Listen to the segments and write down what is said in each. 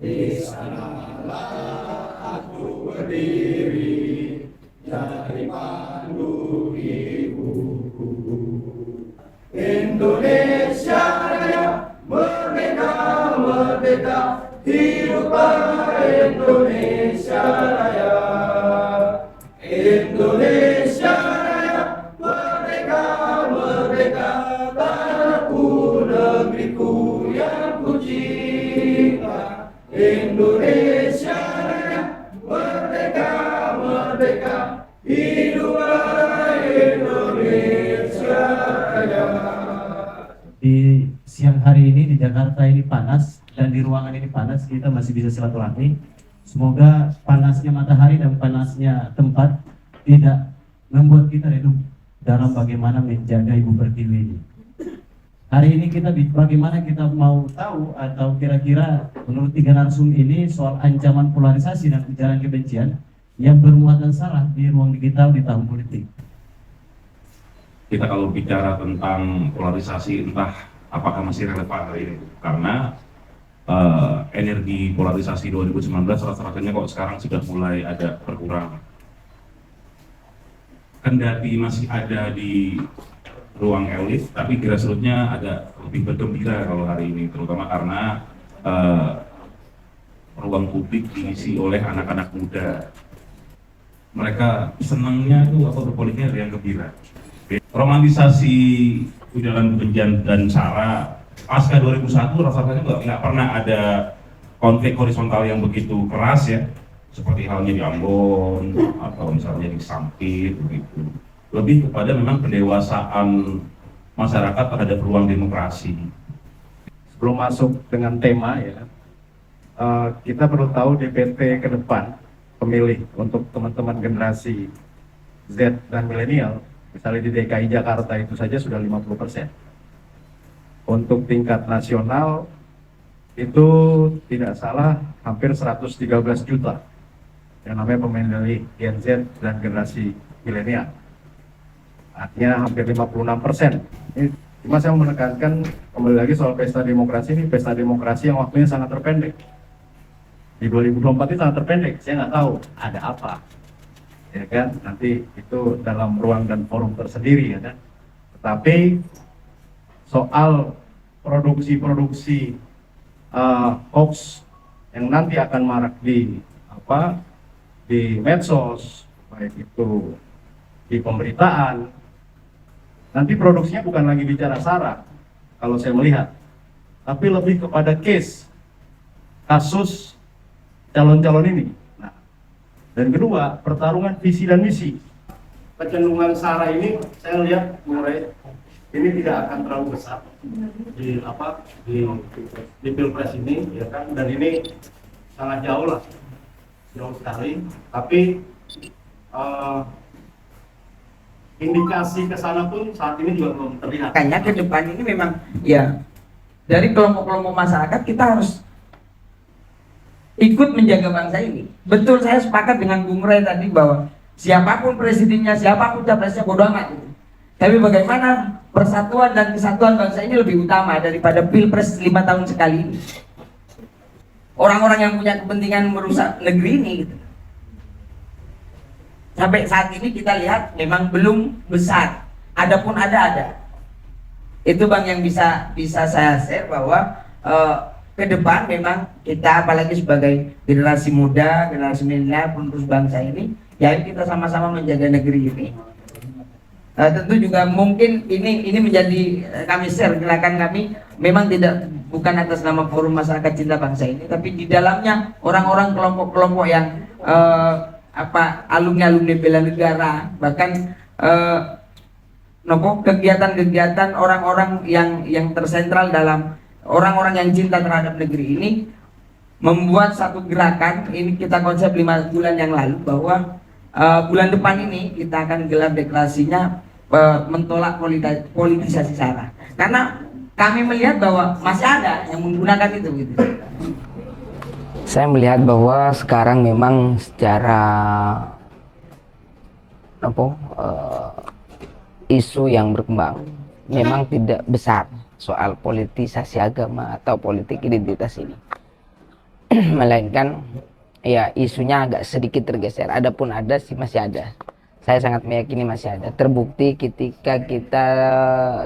Di sanalah aku berdiri, jadi pandu ibuku. Indonesia Raya, merdeka, merdeka, hiduplah Indonesia Raya. Indonesia Raya, merdeka, merdeka, tanahku, negeriku yang ku cinta. Indonesia Raya, merdeka, merdeka, hiduplah Indonesia Raya. Di siang hari ini di Jakarta ini panas dan di ruangan ini panas, kita masih bisa silaturahmi. Semoga panasnya matahari dan panasnya tempat tidak membuat kita redup dalam bagaimana menjaga Ibu Pertiwi ini. Hari ini bagaimana kita mau tahu atau kira-kira menurut tiga narsum ini soal ancaman polarisasi dan ujaran kebencian yang bermuatan sara di ruang digital di tahun politik. Kita kalau bicara tentang polarisasi, entah apakah masih relevan hari ini, karena energi polarisasi 2019 rata-ratanya kok sekarang sudah mulai ada berkurang. Kendati masih ada di ruang elit, tapi grassroots-nya agak lebih bergembira kalau hari ini, terutama karena ruang publik diisi oleh anak-anak muda. Mereka senangnya itu berpolitiknya yang gembira. Romantisasi ujaran kebencian dan sara pasca 2001 rasanya nggak pernah ada konflik horizontal yang begitu keras ya, seperti halnya di Ambon atau misalnya di Sampit begitu. Lebih kepada memang pendewasaan masyarakat terhadap ruang demokrasi. Sebelum masuk dengan tema ya, kita perlu tahu DPT ke depan pemilih untuk teman-teman generasi Z dan milenial, misalnya di DKI Jakarta itu saja sudah 50%. Untuk tingkat nasional itu tidak salah hampir 113 juta yang namanya pemilih Gen Z dan generasi milenial. Artinya hampir 56%. Ini cuma saya mau menekankan kembali lagi soal pesta demokrasi ini, pesta demokrasi yang waktunya sangat terpendek. Di 2024 itu sangat terpendek, saya nggak tahu ada apa. Ya kan, nanti itu dalam ruang dan forum tersendiri ya kan. Tetapi soal produksi hoax yang nanti akan marak di medsos, baik itu di pemberitaan, nanti produksinya bukan lagi bicara sara kalau saya melihat, tapi lebih kepada kasus calon-calon ini. Nah, dan kedua, pertarungan visi dan misi. Kecenderungan sara ini saya lihat mulai ini tidak akan terlalu besar di pilpres ini ya kan, dan ini sangat jauh sekali, tapi indikasi ke sana pun saat ini juga belum terlihat. Makanya ke depan ini memang ya dari kelompok-kelompok masyarakat kita harus ikut menjaga bangsa ini. Betul, saya sepakat dengan Bung Ray tadi bahwa siapapun presidennya, siapapun capresnya bodo amat. Tapi bagaimana persatuan dan kesatuan bangsa ini lebih utama daripada pilpres 5 tahun sekali ini. Orang-orang yang punya kepentingan merusak negeri ini gitu. Sampai saat ini kita lihat memang belum besar. Adapun ada. Itu Bang yang bisa saya share bahwa ke depan memang kita apalagi sebagai generasi muda, generasi milenial, penerus bangsa ini, ya kita sama-sama menjaga negeri ini. Tentu juga mungkin ini menjadi kami share gerakan kami memang bukan atas nama Forum Masyarakat Cinta Bangsa ini, tapi di dalamnya orang-orang kelompok-kelompok yang alumni bela negara, bahkan kegiatan-kegiatan orang-orang yang tersentral dalam orang-orang yang cinta terhadap negeri ini membuat satu gerakan. Ini kita konsep 5 bulan yang lalu bahwa bulan depan ini kita akan gelar deklarasinya mentolak politisasi sara, karena kami melihat bahwa masih ada yang menggunakan itu gitu. Saya melihat bahwa sekarang memang secara isu yang berkembang memang tidak besar soal politisasi agama atau politik identitas ini. Melainkan ya isunya agak sedikit tergeser. Adapun ada sih masih ada. Saya sangat meyakini masih ada. Terbukti ketika kita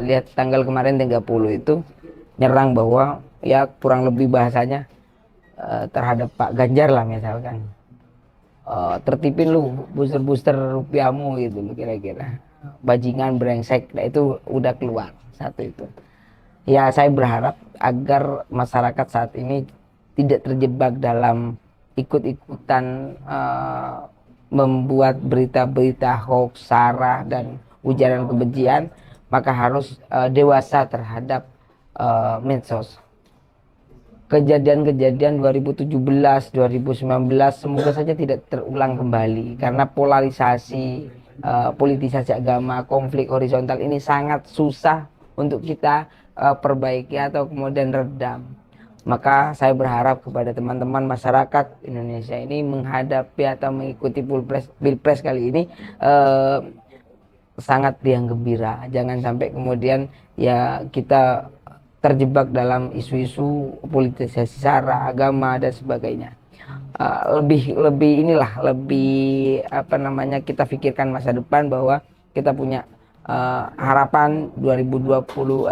lihat tanggal kemarin 30 itu nyerang bahwa ya kurang lebih bahasanya terhadap Pak Ganjar lah misalkan. Tertipin lu booster-booster rupiahmu gitu loh kira-kira. Bajingan brengsek, nah itu udah keluar satu itu. Ya saya berharap agar masyarakat saat ini tidak terjebak dalam ikut-ikutan membuat berita-berita hoax, sara dan ujaran kebencian, maka harus dewasa terhadap medsos. Kejadian-kejadian 2017, 2019 semoga saja tidak terulang kembali karena polarisasi, politisasi agama, konflik horizontal ini sangat susah untuk kita perbaiki atau kemudian redam. Maka saya berharap kepada teman-teman masyarakat Indonesia ini menghadapi atau mengikuti pilpres kali ini sangat riang gembira. Jangan sampai kemudian ya kita terjebak dalam isu-isu politisasi sara, agama dan sebagainya. Lebih kita pikirkan masa depan bahwa kita punya harapan 2045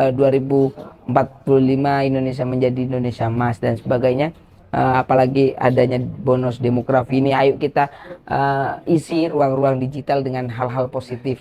Indonesia menjadi Indonesia emas dan sebagainya. Apalagi adanya bonus demografi ini, ayo kita isi ruang-ruang digital dengan hal-hal positif.